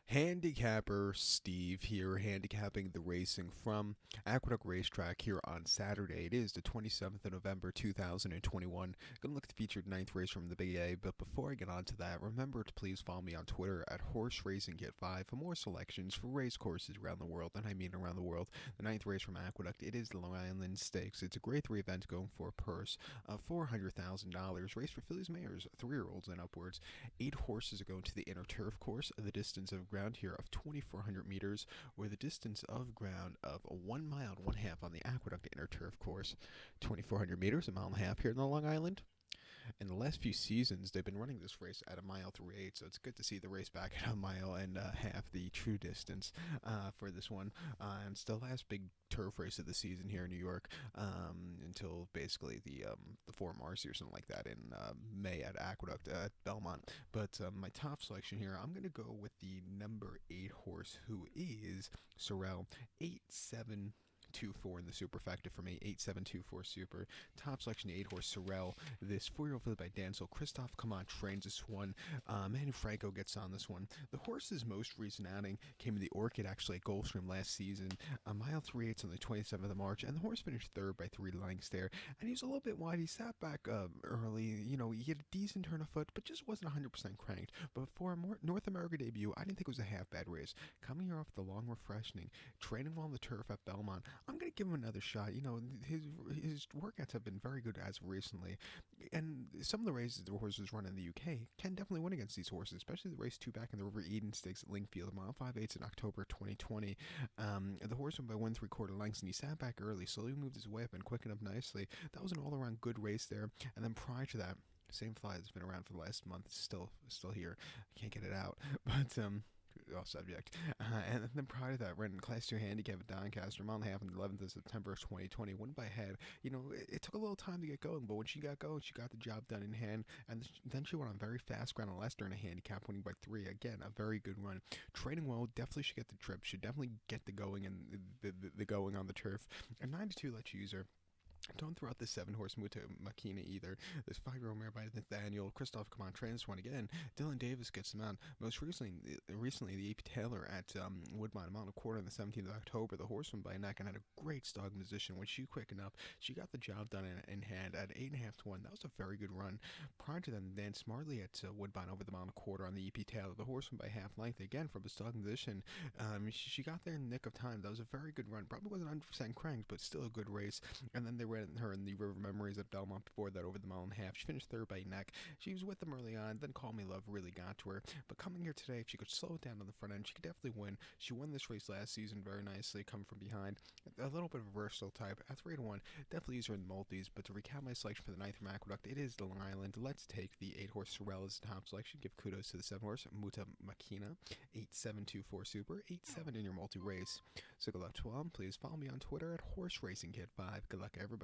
Handicapper Steve here, handicapping the racing from Aqueduct Racetrack here on Saturday. It is the 27th of November 2021. Gonna look at the featured ninth race from the Big A, but before I get on to that, remember to please follow me on Twitter at Horse Racing Kit 5 for more selections for race courses around the world, and I mean around the world. The ninth race from Aqueduct, it is the Long Island Stakes. It's a grade 3 event going for a purse of $400,000. Race for fillies, mares, 3-year-olds and upwards. 8 horses are going to the inner turf course. The distance of ground here of 2,400 meters, or the distance of ground of 1 mile and 1/2 on the Aqueduct inner turf course. 2,400 meters, a mile and a half here in the Long Island. In the last few seasons, they've been running this race at a mile 3/8, so it's good to see the race back at a mile and half the true distance for this one. And it's the last big turf race of the season here in New York until basically the 4 Marcy or something like that in May at Aqueduct at Belmont. But my top selection here, I'm going to go with the number 8 horse, who is Sorrel, 8-7-2-4 in the superfecta for me. 8-7-2-4 super. Top selection, 8 horse Sorrel. This 4-year-old filly by Dancel. Christophe Command trains this one. Manu Franco gets on this one. The horse's most recent outing came in the Orchid, actually, at Gulfstream last season. A mile 3/8 on the 27th of March, and the horse finished third by 3 lengths there. And he was a little bit wide. He sat back early. You know, he had a decent turn of foot, but just wasn't 100% cranked. But for a North America debut, I didn't think it was a half bad race. Coming here off the long refreshing, training well on the turf at Belmont, I'm going to give him another shot. You know, his workouts have been very good as of recently. And some of the races the horses run in the UK can definitely win against these horses, especially the race 2 back in the River Eden Stakes at Lingfield, mile 5/8 in October 2020. The horse went by 1 3/4 lengths, and he sat back early, slowly moved his way up and quickened up nicely. That was an all-around good race there. And then prior to that, same fly that's been around for the last month, still here. Can't get it out. But off subject. And then prior to that, ran in Class 2 handicap at Doncaster, mile and a half on the 11th of September of 2020. Went by head. You know, it took a little time to get going, but when she got going, she got the job done in hand. And then she went on very fast ground on Leicester in a handicap, winning by 3. Again, a very good run. Training well, definitely should get the trip. Should definitely get the going and the going on the turf. And 9-2 lets you use her. Don't throw out this 7-horse Muta Makina either. This 5-year-old mare by Nathaniel. Christophe Command trains one again. Dylan Davis gets him out. Most recently the AP Taylor at Woodbine, a mile and a quarter on the 17th of October. The horse went by a neck and had a great stog position. When she quickened up, she got the job done in hand at 8.5 to 1. That was a very good run. Prior to that, Dan smartly at Woodbine over the mile and a quarter on the EP Taylor. The horse went by half length again from a stog position. She got there in the nick of time. That was a very good run. Probably wasn't 100% cranked, but still a good race. And then they ran her in the River Memories at Belmont before that over the mile and a half. She finished third by neck. She was with them early on, then Call Me Love really got to her. But coming here today, if she could slow it down on the front end, she could definitely win. She won this race last season very nicely, coming from behind. A little bit of a versatile type. At 3-1, definitely use her in the multis. But to recap my selection for the 9th from Aqueduct, it is the Long Island. Let's take the 8-horse Sorrel as the top selection. Give kudos to the 7-horse Muta Makina. 8-7-2-4 super. 8-7 in your multi-race. So good luck to all. Please follow me on Twitter at Horse Racing Kit 5. Good luck, everybody.